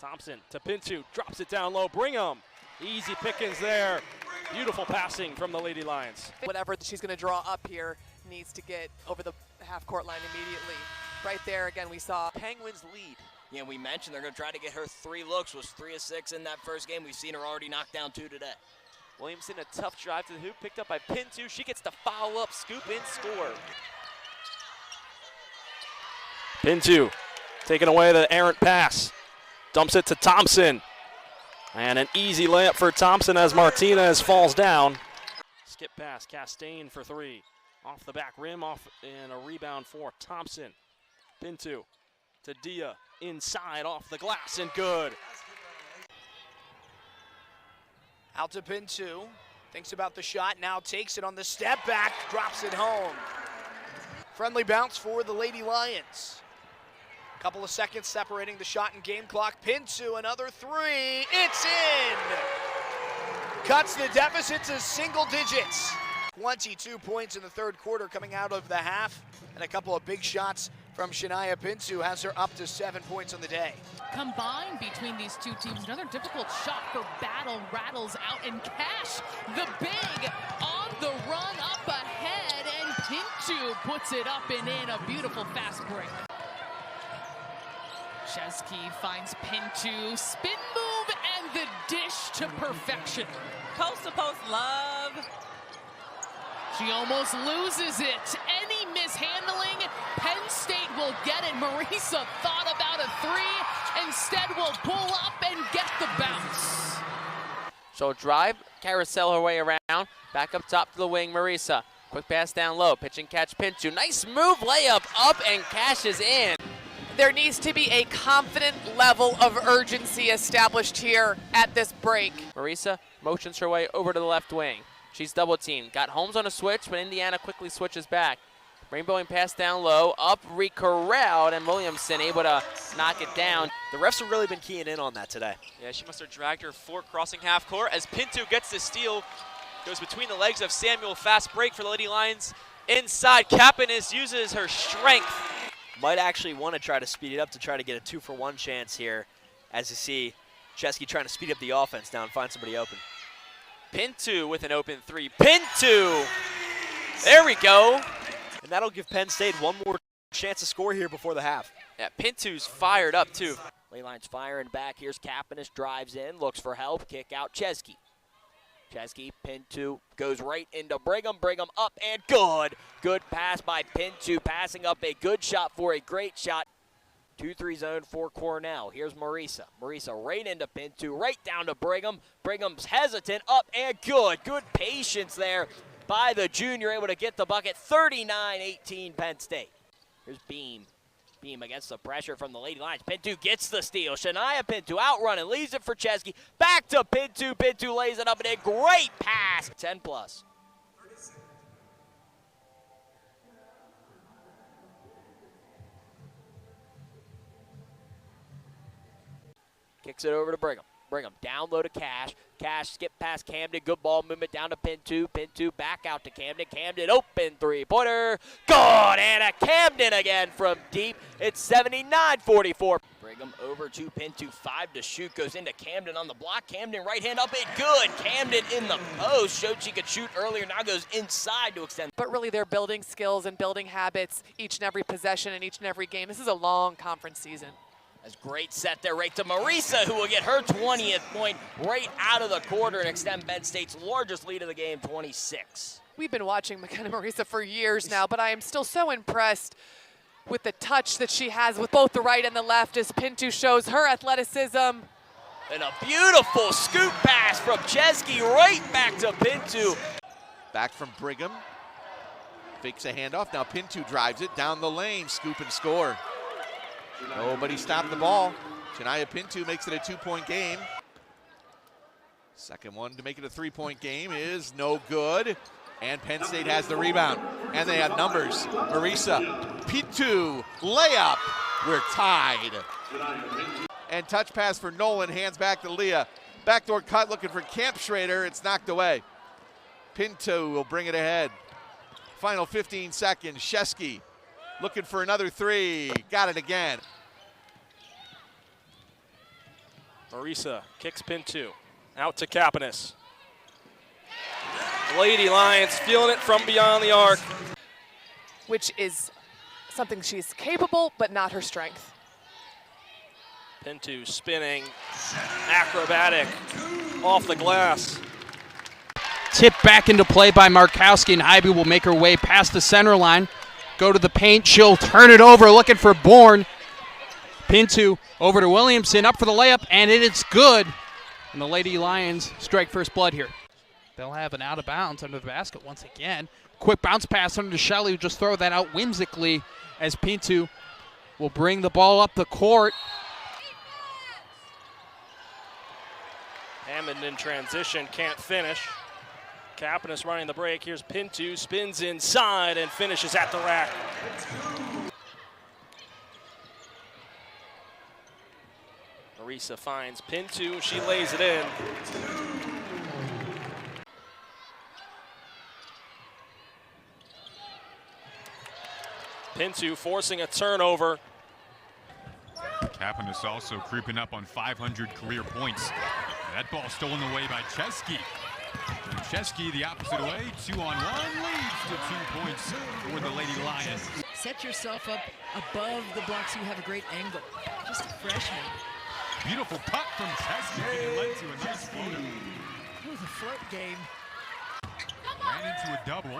Thompson to Pinto, drops it down low, Brigham. Easy pickings there. Beautiful passing from the Lady Lions. Whatever she's going to draw up here needs to get over the half-court line immediately. Right there, again, we saw Penguins lead. Yeah, we mentioned they're going to try to get her 3 looks. Was 3 of 6 in that first game. We've seen her already knock down 2 today. Williamson, a tough drive to the hoop, picked up by Pinto. She gets the foul up, scoop in, score. Pinto taking away the errant pass. Dumps it to Thompson. And an easy layup for Thompson as Martinez falls down. Skip pass, Castaigne for 3. Off the back rim, off and a rebound for Thompson. Pinto to Dia, inside, off the glass, and good. Out to Pinto, thinks about the shot, now takes it on the step back, drops it home. Friendly bounce for the Lady Lions. Couple of seconds separating the shot and game clock. Pinto, another 3, it's in! Cuts the deficit to single digits. 22 points in the third quarter coming out of the half, and a couple of big shots from Chanaya Pinto has her up to 7 points on the day. Combined between these two teams, another difficult shot for Battle rattles out, and Cash, the big, on the run up ahead, and Pinto puts it up and in, a beautiful fast break. Chesky finds Pinto, spin move, and the dish to perfection. Post to post love. She almost loses it. Any mishandling, Penn State will get it. Marisa thought about a 3, instead will pull up and get the bounce. She'll drive, carousel her way around, back up top to the wing, Marisa. Quick pass down low, pitch and catch Pinto. Nice move, layup up and cashes in. there needs to be a confident level of urgency established here at this break. Marisa motions her way over to the left wing. She's double teamed. Got Holmes on a switch, but Indiana quickly switches back. Rainbowing pass down low, up re-corralled, and Williamson able to knock it down. The refs have really been keying in on that today. Yeah, she must have dragged her fork crossing half court as Pinto gets the steal. Goes between the legs of Samuel. Fast break for the Lady Lions. Inside, Kapanis uses her strength. Might actually want to try to speed it up to try to get a 2-for-1 chance here. As you see, Chesky trying to speed up the offense now and find somebody open. Pinto with an open three. Pinto! There we go. And that'll give Penn State one more chance to score here before the half. Yeah, Pinto's fired up too. Lady Lions firing back. Here's Kapanis, drives in, looks for help, kick out Chesky. Chesky, Pinto goes right into Brigham. Brigham up and good. Good pass by Pinto, passing up a good shot for a great shot. 2-3 zone for Cornell. Here's Marisa. Marisa right into Pinto, right down to Brigham. Brigham's hesitant, up and good. Good patience there by the junior, able to get the bucket. 39-18 Penn State. Here's Beam. Beam against the pressure from the Lady Lions. Pinto gets the steal. Chanaya Pinto outrunning, leaves it for Chesky. Back to Pinto. Pinto lays it up and a great pass. 10 plus. Kicks it over to Brigham. Brigham down low to Cash. Cash skip past Camden. Good ball movement down to Pinto. Pinto back out to Camden. Camden open three-pointer. Good! And a Camden again from deep. It's 79-44. Brigham over to Pinto. 5 to shoot. Goes into Camden on the block. Camden right hand up and good. Camden in the post. Showed she could shoot earlier. Now goes inside to extend. But really they're building skills and building habits each and every possession and each and every game. This is a long conference season. That's a great set there right to Marisa, who will get her 20th point right out of the quarter and extend Penn State's largest lead of the game, 26. We've been watching McKenna Marisa for years now, but I am still so impressed with the touch that she has with both the right and the left as Pinto shows her athleticism. And a beautiful scoop pass from Chesky right back to Pinto. Back from Brigham. Fakes a handoff. Now Pinto drives it down the lane. Scoop and score. Nobody stopped the ball. Chanaya Pinto makes it a 2-point game. Second one to make it a 3-point game is no good. And Penn State has the rebound. And they have numbers. Marisa, Pinto, layup. We're tied. And touch pass for Nolan, hands back to Leah. Backdoor cut looking for Camp Schrader. It's knocked away. Pinto will bring it ahead. Final 15 seconds. Chesky looking for another three. Got it again. Marisa kicks Pinto. Out to Kapanis. Lady Lions feeling it from beyond the arc. Which is something she's capable, but not her strength. Pinto spinning, acrobatic, off the glass. Tipped back into play by Markowski, and Hybe will make her way past the center line. Go to the paint, she'll turn it over, looking for Bourne. Pinto over to Williamson, up for the layup, and it is good. And the Lady Lions strike first blood here. They'll have an out of bounds under the basket once again. Quick bounce pass under to Shelley, who just throw that out whimsically as Pinto will bring the ball up the court. Hammond in transition, can't finish. Kapanis running the break. Here's Pinto, spins inside and finishes at the rack. Marisa finds Pinto, she lays it in. Pinto forcing a turnover. Kapanis also creeping up on 500 career points. That ball stolen away by Chesky. And Chesky the opposite way, 2-on-1, leads to 2 points for the Lady Lions. Set yourself up above the block so you have a great angle. Just a freshman. Beautiful cut from Chesky, and it led to a nice floater. It was a float game. Ran into a double.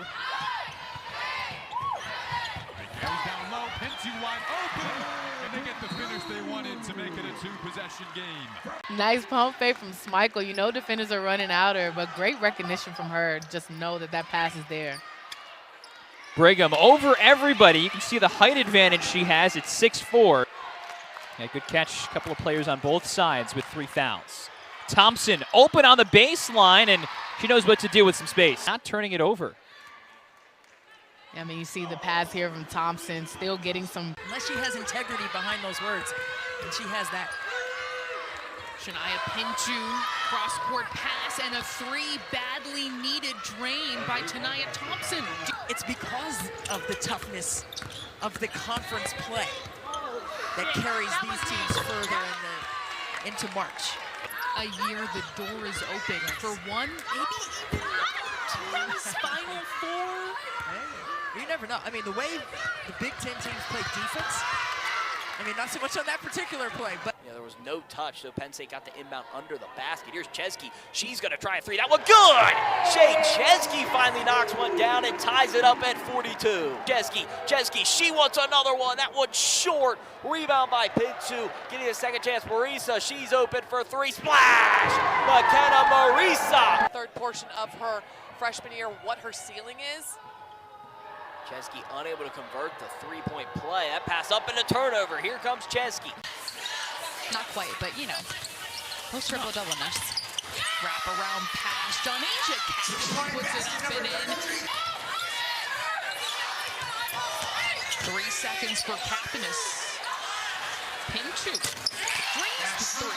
It goes down low, Pinto wide open, and they get the finish they wanted to make it a two-possession game. Nice pump fake from Schmeichel. You know defenders are running out her, but great recognition from her. Just know that that pass is there. Brigham over everybody. You can see the height advantage she has at 6'4". Yeah, good catch. A couple of players on both sides with 3 fouls. Thompson open on the baseline, and she knows what to do with some space. Not turning it over. I mean, you see the pass here from Thompson, still getting some. Unless she has integrity behind those words, and she has that. Chanaya Pinto, cross-court pass, and a 3 badly needed drain by Chanaya Thompson. It's because of the toughness of the conference play that carries these teams further into March. A year the door is open for one, maybe even another team's Final Four. Hey, you never know. I mean, the way the Big Ten teams play defense, I mean, not so much on that particular play, but. Yeah, there was no touch, so Penn State got the inbound under the basket. Here's Chesky. She's going to try a 3. That one good! Shea Chesky finally knocks one down and ties it up at 42. Chesky, she wants another one. That one's short. Rebound by Pinto. Getting a second chance. Marisa, she's open for 3. Splash! McKenna Marisa! Third portion of her freshman year, what her ceiling is. Chesky unable to convert the 3-point play. That pass up and a turnover. Here comes Chesky. Not quite, but you know, post triple-double nice. Wrap around pass, Donasia puts it up and in. 3 seconds for Kapanis. Pinto brings 3.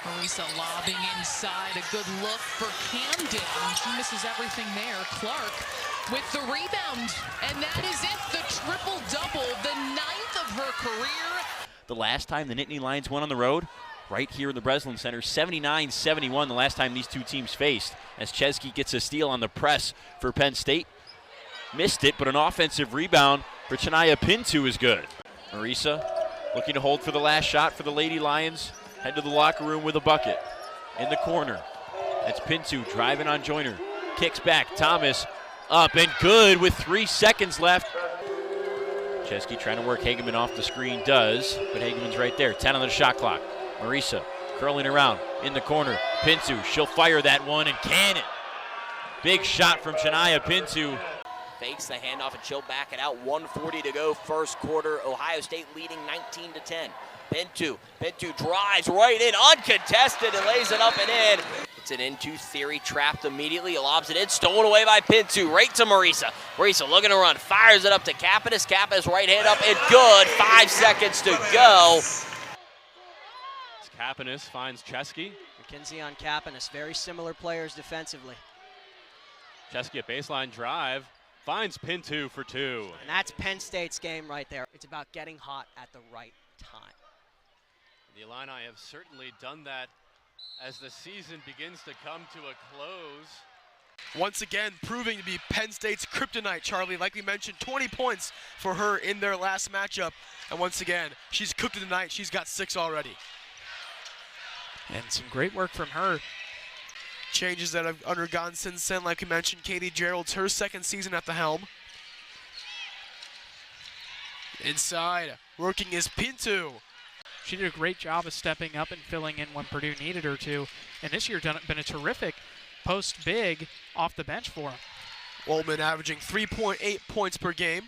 Marisa lobbing inside, a good look for Camden. She misses everything there. Clark with the rebound, and that is it, the triple-double, the 9th of her career. The last time the Nittany Lions went on the road, right here in the Breslin Center, 79-71 the last time these two teams faced, as Chesky gets a steal on the press for Penn State. Missed it, but an offensive rebound for Chanaya Pinto is good. Marisa looking to hold for the last shot for the Lady Lions. Head to the locker room with a bucket. In the corner, that's Pinto driving on Joyner. Kicks back, Thomas up and good with 3 seconds left. Chesky trying to work Hageman off the screen, does, but Hageman's right there. 10 on the shot clock. Marisa curling around in the corner. Pinto, she'll fire that one and can it. Big shot from Chanaya Pinto. Fakes the handoff and she'll back it out. 1:40 to go, first quarter. Ohio State leading 19-10. Pinto drives right in, uncontested, and lays it up and in. It's an into Theory, trapped immediately, lobs it in, stolen away by Pinto, right to Marisa. Marisa looking to run, fires it up to Kapanis. Kapanis right hand up and good. 5 seconds to go. Kapanis finds Chesky. McKenzie on Kapanis, very similar players defensively. Chesky a baseline drive, finds Pinto for 2. And that's Penn State's game right there. It's about getting hot at the right time. The Illini have certainly done that as the season begins to come to a close. Once again, proving to be Penn State's kryptonite, Charlie. Like we mentioned, 20 points for her in their last matchup. And once again, she's cooked it tonight. She's got 6 already. And some great work from her. Changes that have undergone since then, like we mentioned, Katie Gerald's her second season at the helm. Inside, working is Pinto. She did a great job of stepping up and filling in when Purdue needed her to. And this year been a terrific post big off the bench for him. Woolman averaging 3.8 points per game.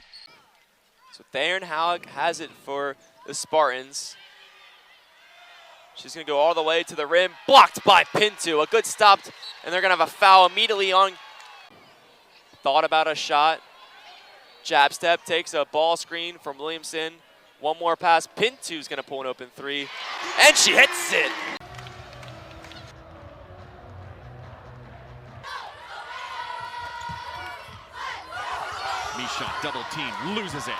So Theron Halleck has it for the Spartans. She's going to go all the way to the rim. Blocked by Pinto. A good stop, and they're going to have a foul immediately on. Thought about a shot. Jab step, takes a ball screen from Williamson. One more pass. Pinto's going to pull an open 3, and she hits it. Mishon double team, loses it.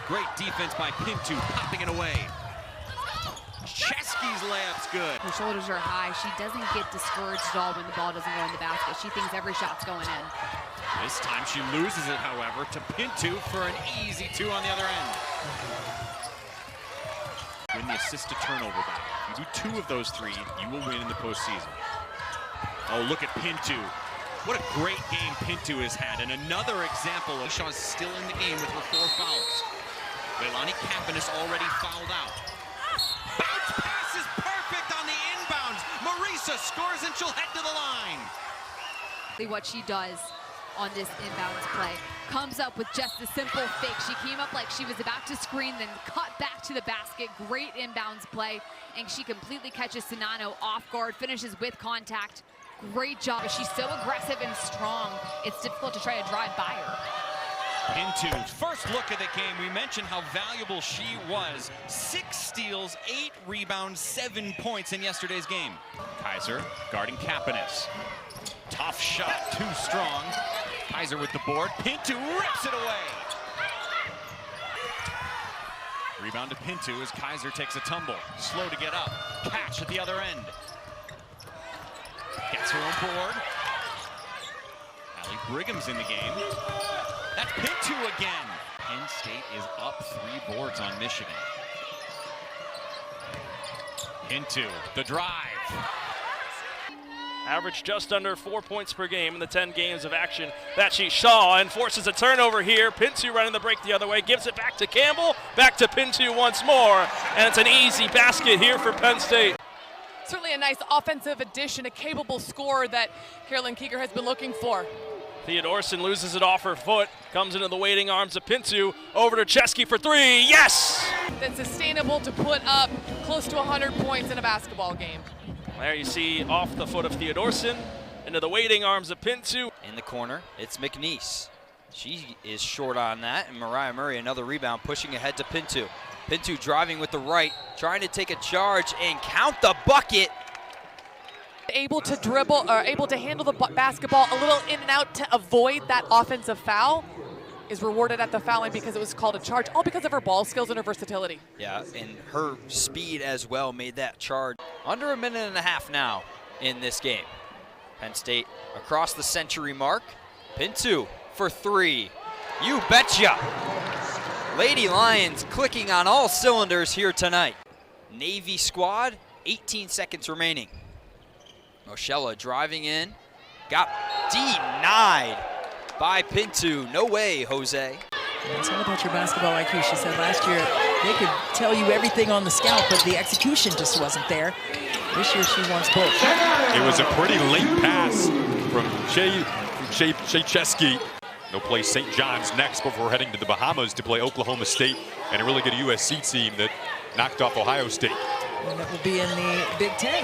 Great defense by Pinto, popping it away. Chesky's layup's good. Her shoulders are high. She doesn't get discouraged at all when the ball doesn't go in the basket. She thinks every shot's going in. This time she loses it, however, to Pinto for an easy 2 on the other end. Win the assist to turnover battle. If you do 2 of those 3, you will win in the postseason. Oh, look at Pinto. What a great game Pinto has had, and another example of Shaw's still in the game with her 4 fouls. Leilani Kappen is already fouled out. Bounce pass is perfect on the inbounds. Marisa scores and she'll head to the line. What she does on this inbounds play, comes up with just a simple fake. She came up like she was about to screen, then cut back to the basket. Great inbounds play, and she completely catches Sinano off guard, finishes with contact. Great job. She's so aggressive and strong, it's difficult to try to drive by her. Pinto's first look at the game, we mentioned how valuable she was. 6 steals, 8 rebounds, 7 points in yesterday's game. Kaiser guarding Kapanis. Tough shot, too strong. Kaiser with the board. Pinto rips it away. Rebound to Pinto as Kaiser takes a tumble. Slow to get up. Catch at the other end. Gets her own board. Allie Brigham's in the game. That's Pinto again. Penn State is up 3 boards on Michigan. Pinto, the drive. Averaged just under 4 points per game in the 10 games of action that she saw, and forces a turnover here. Pinto running the break the other way, gives it back to Campbell, back to Pinto once more, and it's an easy basket here for Penn State. Certainly a nice offensive addition, a capable scorer that Carolyn Keeger has been looking for. Theodorson loses it off her foot, comes into the waiting arms of Pinto, over to Chesky for 3, yes! That's sustainable to put up close to 100 points in a basketball game. There you see off the foot of Theodorson, into the waiting arms of Pinto. In the corner, it's McNeese. She is short on that, and Mariah Murray another rebound, pushing ahead to Pinto. Pinto driving with the right, trying to take a charge and count the bucket. Able to dribble, or able to handle the basketball a little in and out to avoid that offensive foul, is rewarded at the fouling because it was called a charge, all because of her ball skills and her versatility. Yeah, and her speed as well made that charge. Under 1.5 minutes now in this game. Penn State across the century mark. Pinto for 3. You betcha. Lady Lions clicking on all cylinders here tonight. Navy squad, 18 seconds remaining. Moshella driving in, got denied by Pinto. No way, Jose. It's all about your basketball IQ. She said last year they could tell you everything on the scout, but the execution just wasn't there. This year she wants both. It was a pretty late pass from Shea Chesky. They'll play St. John's next before heading to the Bahamas to play Oklahoma State and a really good USC team that knocked off Ohio State. And that will be in the Big Ten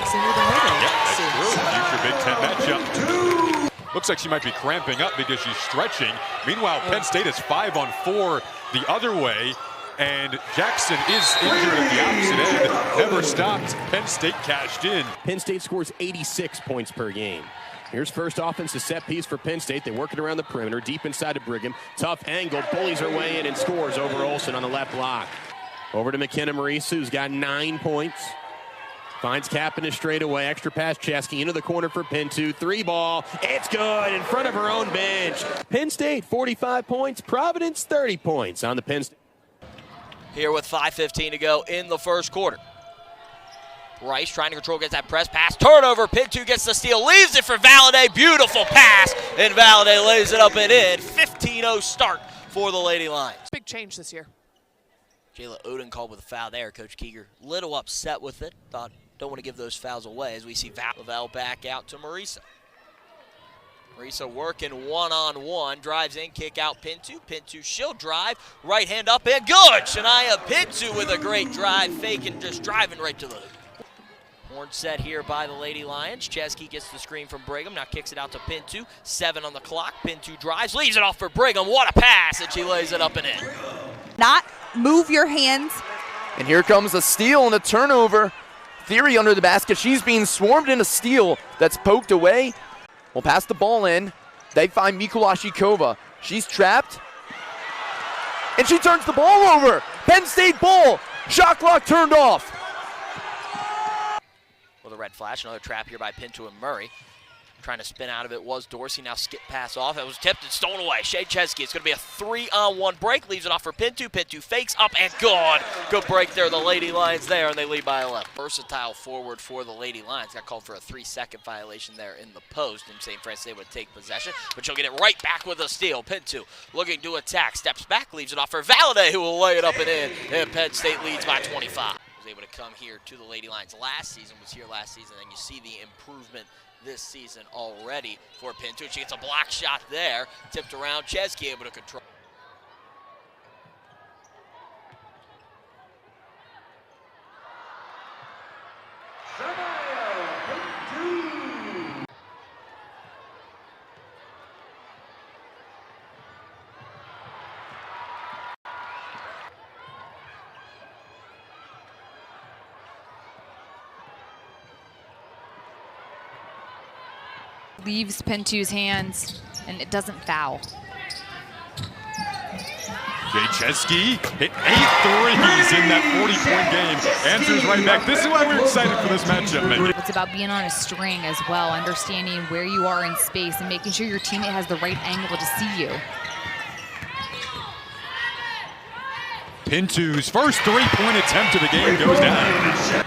sooner than later. Yeah, that's true. Future Big Ten matchup. Looks like she might be cramping up because she's stretching. Meanwhile, Penn State is 5 on 4 the other way, and Jackson is injured at the opposite end. Never stopped. Penn State cashed in. Penn State scores 86 points per game. Here's first offensive set piece for Penn State. They work it around the perimeter, deep inside of Brigham. Tough angle, bullies her way in and scores over Olsen on the left block. Over to McKenna Marisa, who's got 9 points. Finds Kapanis straight away. Extra pass, Chesky into the corner for Pinto. 3-ball. It's good in front of her own bench. Penn State, 45 points. Providence, 30 points on the Penn State. Here with 5:15 to go in the first quarter. Rice trying to control, gets that press pass. Turnover. Pinto gets the steal. Leaves it for Valladay. Beautiful pass. And Valladay lays it up and in. 15-0 start for the Lady Lions. Big change this year. Jayla Oden called with a foul there. Coach Keeger a little upset with it. Thought, don't want to give those fouls away as we see Lavelle back out to Marisa. Marisa working one-on-one. Drives in, kick out Pinto. Pinto, she'll drive. Right hand up and good. Chanaya Pinto with a great drive. Fake and just driving right to the hoop. Horn set here by the Lady Lions. Chesky gets the screen from Brigham. Now kicks it out to Pinto. 7 on the clock. Pinto drives. Leaves it off for Brigham. What a pass. And she lays it up and in. Not move your hands. And here comes a steal and a turnover. Theory under the basket. She's being swarmed in a steal that's poked away. We'll pass the ball in. They find Mikulashikova. She's trapped. And she turns the ball over. Penn State ball. Shot clock turned off. With a red flash, another trap here by Pinto and Murray. Trying to spin out of it was Dorsey. Now skip pass off. That was tipped and stolen away. Shea Chesky. It's going to be a 3-on-1 break. Leaves it off for Pinto. Pinto fakes up and good. Good break there. The Lady Lions there, and they lead by 11. Versatile forward for the Lady Lions. Got called for a 3-second violation there in the post. And St. Francis they would take possession, but she'll get it right back with a steal. Pinto looking to attack. Steps back. Leaves it off for Valladay, who will lay it up and in. And Penn State leads by 25. Was able to come here to the Lady Lions last season. Was here last season, and you see the improvement this season already for Pinto. She gets a block shot there, tipped around. Chesky able to control. Leaves Pinto's hands, and it doesn't foul. Jay Chesky hit 8 threes in that 40-point game. Answers right back. This is why we're excited for this matchup, man. It's about being on a string as well, understanding where you are in space and making sure your teammate has the right angle to see you. Pinto's first 3-point attempt of the game goes down.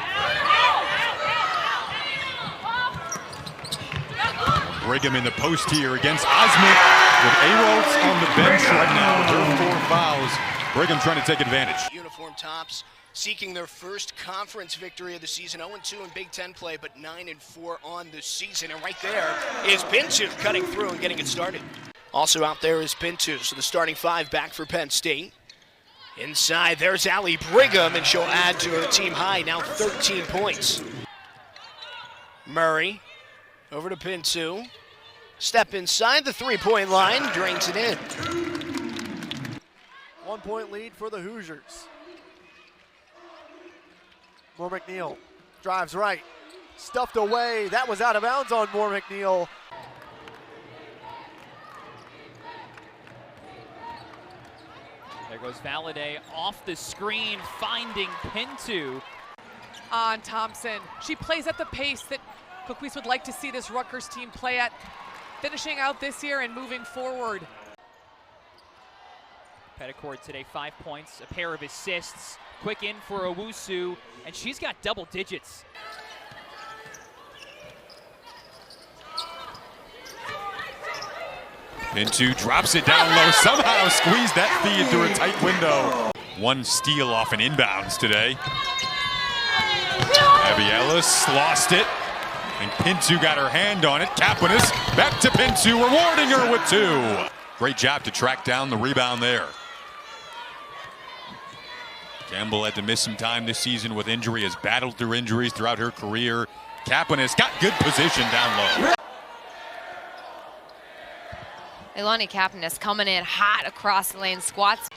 Brigham in the post here against Osmond with Arolds on the bench right now with her 4 fouls. Brigham trying to take advantage. Uniform tops seeking their first conference victory of the season. 0-2 in Big Ten play, but 9-4 on the season. And right there is Pinto cutting through and getting it started. Also out there is Pinto, so the starting 5 back for Penn State. Inside, there's Allie Brigham, and she'll add to her team high, now 13 points. Murray. Over to Pinto. Step inside the 3-point line, drains it in. 1-point lead for the Hoosiers. Moore McNeil drives right. Stuffed away. That was out of bounds on Moore McNeil. There goes Valladay off the screen, finding Pinto. On Thompson. She plays at the pace that Cookies would like to see this Rutgers team play at, finishing out this year and moving forward. Petticord today 5 points, a pair of assists, quick in for Owusu, and she's got double digits. Pinto drops it down low, somehow squeezed that feed through a tight window. 1 steal off an inbounds today. Abby Ellis lost it. And Pinto got her hand on it. Kapanis back to Pinto, rewarding her with 2. Great job to track down the rebound there. Campbell had to miss some time this season with injury, has battled through injuries throughout her career. Kapanis got good position down low. Ilani Kapanis coming in hot across the lane, squats.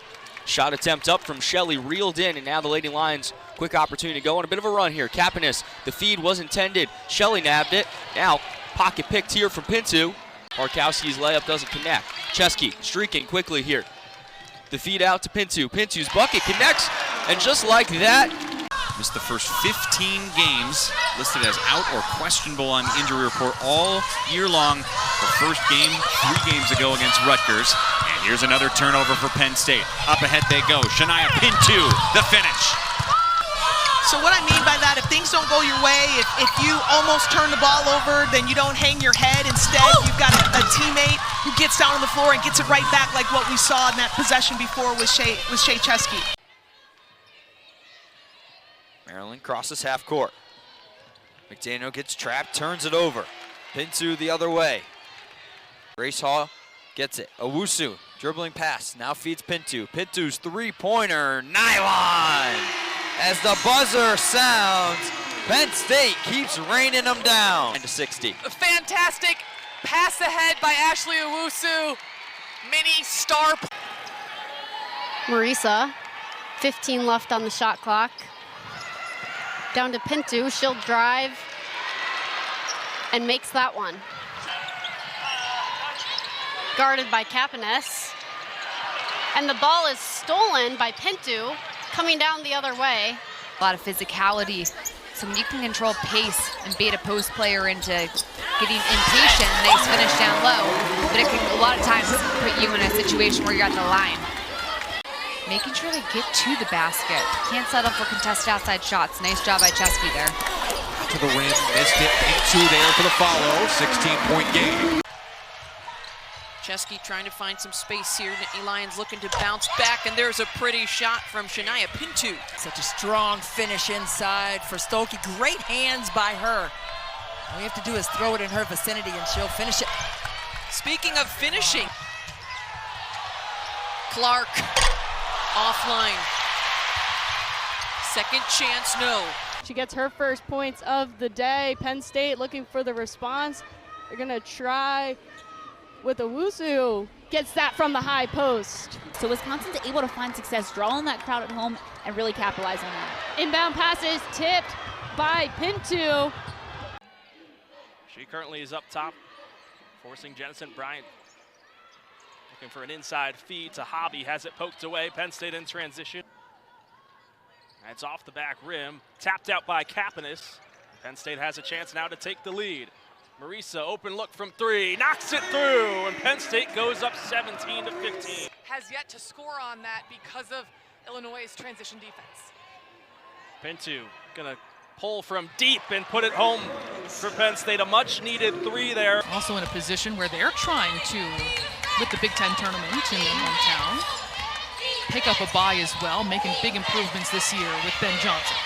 Shot attempt up from Shelley, reeled in, and now the Lady Lions, quick opportunity to go on a bit of a run here. Kapanis, the feed was intended. Shelley nabbed it. Now, pocket picked here from Pinto. Markowski's layup doesn't connect. Chesky streaking quickly here. The feed out to Pinto. Pinto's bucket connects, And just like that, missed the first 15 games, listed as out or questionable on the injury report all year long. The first game 3 games ago against Rutgers. And here's another turnover for Penn State. Up ahead they go. Chanaya Pinto, the finish. So what I mean by that, if things don't go your way, if you almost turn the ball over, then you don't hang your head. Instead, you've got a teammate who gets down on the floor and gets it right back, like what we saw in that possession before with Shea Chesky. Maryland crosses half court. McDaniel gets trapped, turns it over. Pinto the other way. Grace Hall gets it. Owusu, dribbling pass, now feeds Pinto. Pinto's three-pointer, nylon! As the buzzer sounds, Penn State keeps raining them down. 9-60. A fantastic pass ahead by Ashley Owusu. Mini star. Marisa, 15 left on the shot clock. Down to Pinto, she'll drive and makes that one. Guarded by Kapanes. And the ball is stolen by Pinto, coming down the other way. A lot of physicality. So when you can control pace and bait a post player into getting impatient, nice finish down low, but it can a lot of times put you in a situation where you're at the line. Making sure they get to the basket. Can't settle for contested outside shots. Nice job by Chesky there. To the rim, missed it. Pinto there for the follow. 16-point game. Chesky trying to find some space here. Nittany Lions looking to bounce back, and there's a pretty shot from Chanaya Pinto. Such a strong finish inside for Stokey. Great hands by her. All you have to do is throw it in her vicinity, and she'll finish it. Speaking of finishing, Clark offline. Second chance, no. She gets her first points of the day. Penn State looking for the response. They're going to try with Owusu. Gets that from the high post. So Wisconsin's able to find success, drawing that crowd at home and really capitalize on that. Inbound passes tipped by Pinto. She currently is up top, forcing Jensen Bryant. Looking for an inside feed to Hobby, has it poked away. Penn State in transition. It's off the back rim, tapped out by Kapanes. Penn State has a chance now to take the lead. Marisa, open look from 3, knocks it through, and Penn State goes up 17-15. Has yet to score on that because of Illinois' transition defense. Pinto gonna pull from deep and put it home for Penn State. A much needed 3 there. Also in a position where they're trying to, with the Big Ten tournament in their hometown, pick up a bye as well, making big improvements this year with Ben Johnson.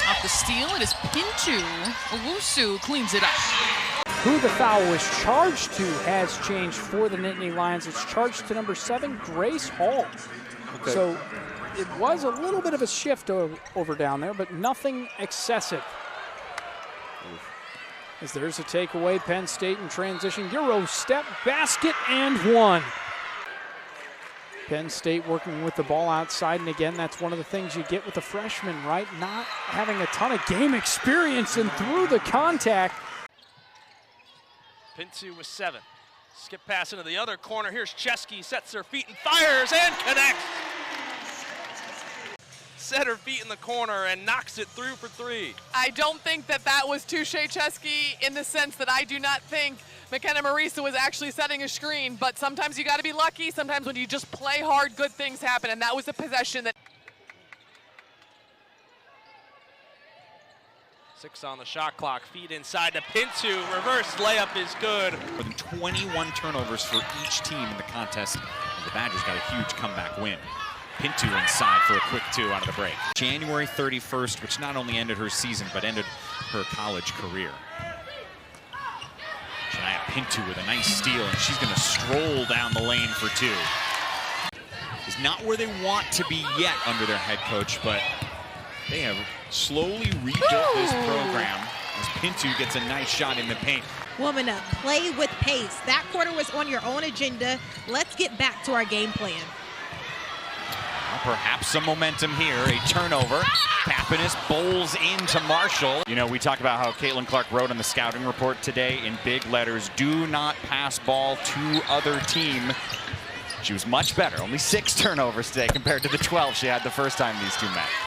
Off the steal, it is Pinto. Owusu cleans it up. Who the foul was charged to has changed for the Nittany Lions. It's charged to number 7, Grace Hall. Okay. So it was a little bit of a shift over down there, but nothing excessive. As there's a takeaway, Penn State in transition. Euro step, basket, and 1. Penn State working with the ball outside, and again, that's one of the things you get with the freshmen, right? Not having a ton of game experience and through the contact. Pinto with 7. Skip pass into the other corner. Here's Chesky, sets her feet and fires and connects. Set her feet in the corner and knocks it through for 3. I don't think that was to Shea Chesky in the sense that I do not think McKenna Marisa was actually setting a screen, but sometimes you got to be lucky. Sometimes when you just play hard, good things happen, and that was a possession that. 6 on the shot clock, feed inside to Pinto, reverse layup is good. More than 21 turnovers for each team in the contest, and the Badgers got a huge comeback win. Pinto inside for a quick 2 out of the break. January 31st, which not only ended her season, but ended her college career. Chanaya Pinto with a nice steal, and she's going to stroll down the lane for 2. Is not where they want to be yet under their head coach, but they have slowly rebuilt this program as Pinto gets a nice shot in the paint. Woman, play with pace. That quarter was on your own agenda. Let's get back to our game plan. Well, perhaps some momentum here. A turnover. Kapanes bowls into Marshall. You know, we talked about how Caitlin Clark wrote on the scouting report today in big letters, do not pass ball to other team. She was much better. Only 6 turnovers today compared to the 12 she had the first time these two met.